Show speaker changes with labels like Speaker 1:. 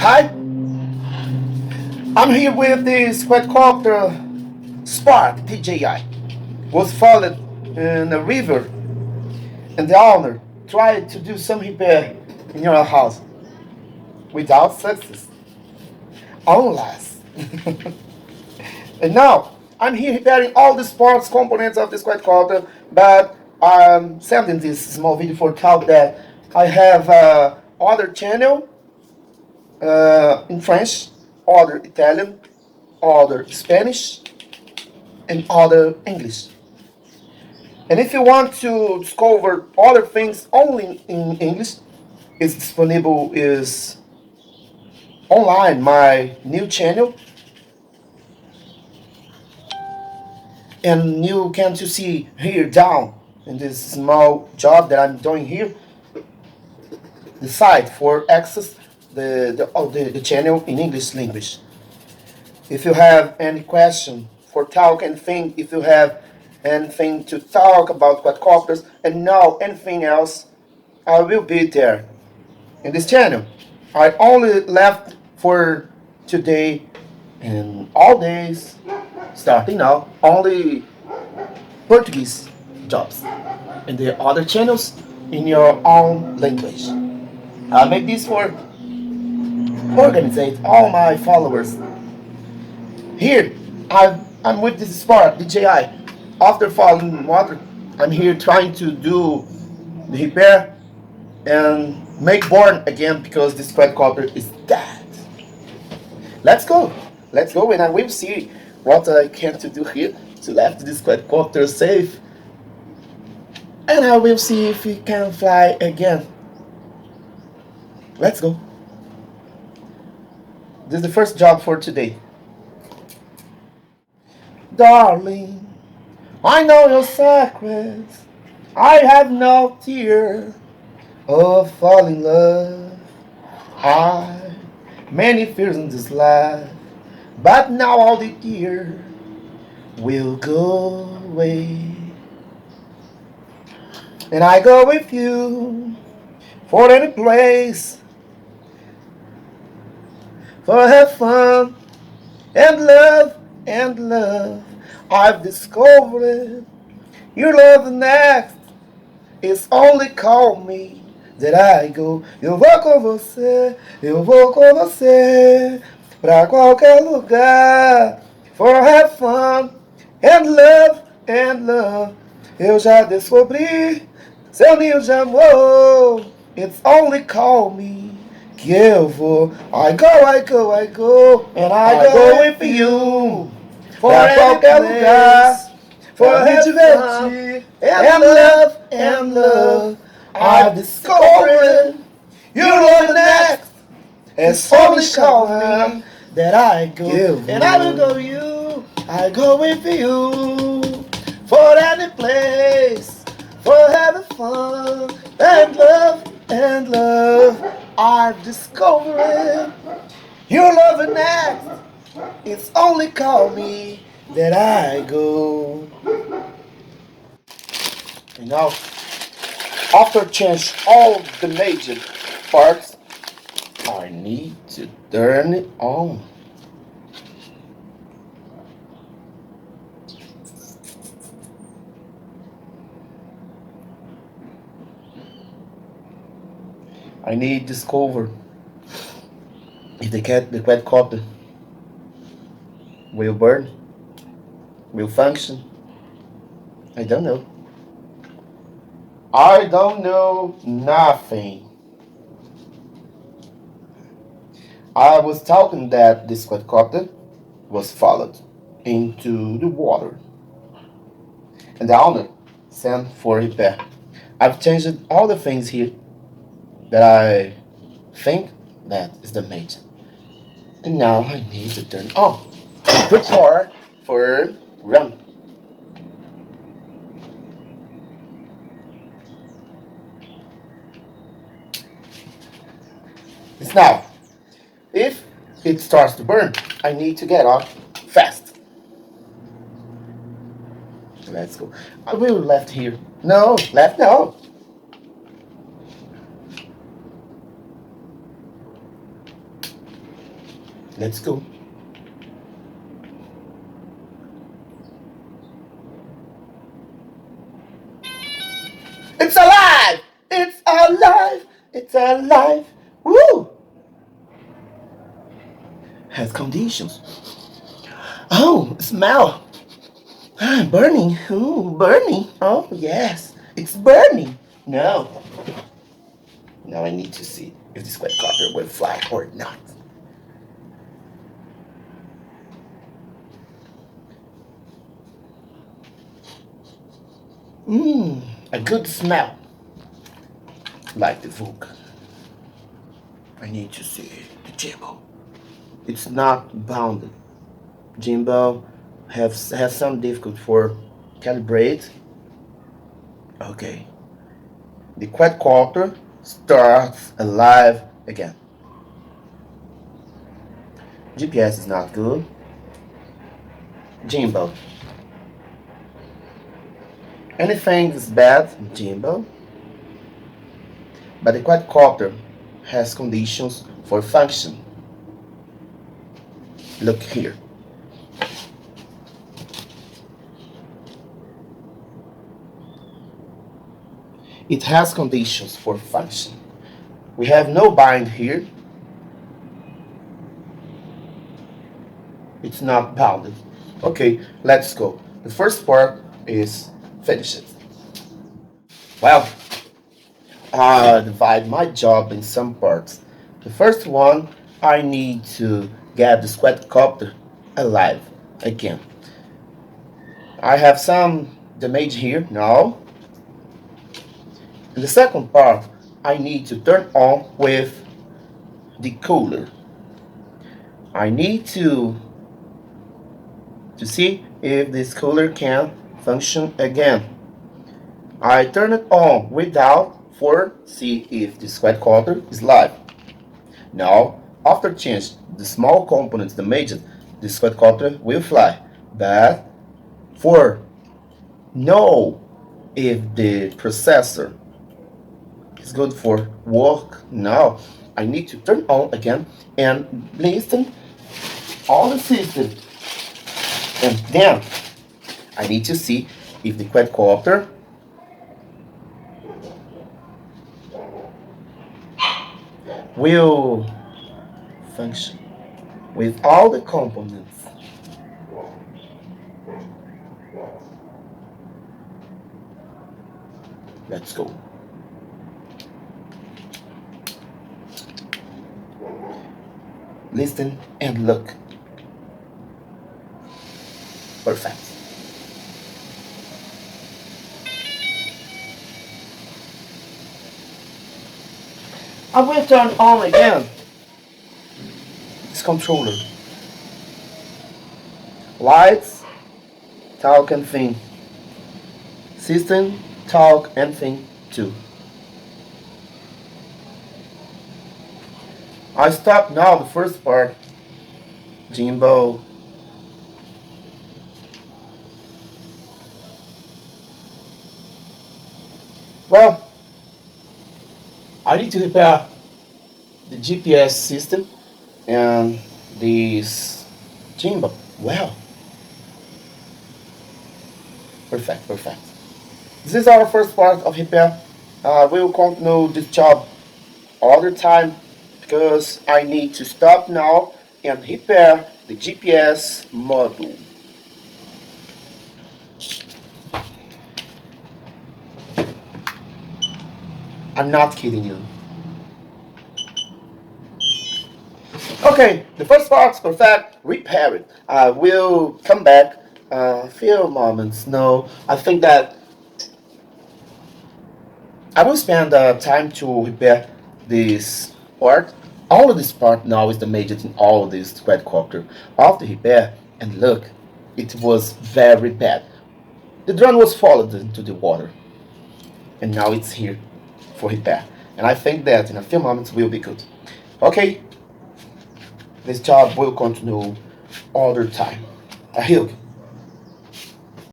Speaker 1: Hi, I'm here with this quadcopter Spark DJI. Was followed in a river, and the owner tried to do some repair in your house without success. Unless. And now I'm here repairing all the parts components of this quadcopter, but I'm sending this small video for talk that I have other channel in French, other Italian, other Spanish, and other English. And if you want to discover other things only in English, it's disponible is online my new channel, and you can to see here down in this small job that I'm doing here the site for access the channel in English language. If you have any question for talk anything, if you have anything to talk about quadcopters and know anything else, I will be there in this channel. I only left for today and all days, starting now, only Portuguese jobs. And the other channels in your own language. I'll make this for organize all my followers. Here, I'm with this Spark DJI. After falling in water, I'm here trying to do the repair and make born again because this quadcopter is dead. Let's go. Let's go and I will see what I can to do here to left this quadcopter safe. And I will see if it can fly again. Let's go. This is the first job for today. Darling, I know your secrets. I have no tear of falling in love. I many fears in this life, but now all the tears will go away. And I go with you for any place, for have fun and love and love. I've discovered your love next is only call me that I go. Eu vou com você, eu vou com você pra qualquer lugar. For have fun and love and love. Eu já descobri seu ninho de amor. It's only call me que eu vou. I go, I go, I go, and I go with you. For qualquer lugar, for me divertir, and love, I've discovered your love next. It's only call me that I go, and I will go you. I go with you for any place, for having fun and love. I've discovered your love next. It's only call me that I go. And now, after change all the major parts, I need to turn it on. I need to discover if the quadcopter will burn, will function. I don't know. I don't know nothing. I was talking that this quadcopter was followed into the water, and the owner sent for repair. I've changed all the things here that I think that is the mate. And now I need to turn on. Prepare for run. It's now. If it starts to burn, I need to get off fast. Let's go. I will left here. No, left no. Let's go. It's alive! It's alive! It's alive! Woo! Has conditions. Oh, smell. Ah, burning. Ooh, burning. Oh, yes. It's burning. No. Now I need to see if this quadcopter will fly or not. Mmm, a good smell. Like the vulcan. I need to see the gimbal. It's not bounded. Gimbal has some difficulty for calibrate. Okay. The quadcopter starts alive again. GPS is not good. Gimbal. Anything is bad, gimbal. But the quadcopter has conditions for function. Look here. It has conditions for function. We have no bind here. It's not bounded. Okay, let's go. The first part is finished. Well, I divide my job in some parts. The first one, I need to get the quadcopter alive again. I have some damage here now. In the second part, I need to turn on with the cooler. I need to see if this cooler can function again. I turn it on without for see if this quadcopter is live. Now, after change the small components damaged, this quadcopter will fly. But for know if the processor is good for work now, I need to turn on again and listen all the system. And then I need to see if the quadcopter will function with all the components. Let's go. Listen and look. Perfect. I will turn on again this controller. Lights, talk and thing. System, talk and thing too. I stop now the first part. Gimbal. Well, I need to repair the GPS system and this gimbal. Well, perfect, perfect. This is our first part of repair. We will continue this job all the time because I need to stop now and repair the GPS module. I'm not kidding you. Okay, the first part's perfect. Repair it. I will come back a few moments. No, I think that I will spend time to repair this part. All of this part now is damaged in all of this quadcopter. After repair, and look, it was very bad. The drone was fallen into the water, and now it's here for repair. And I think that in a few moments will be good. Okay, this job will continue all the time. I hope.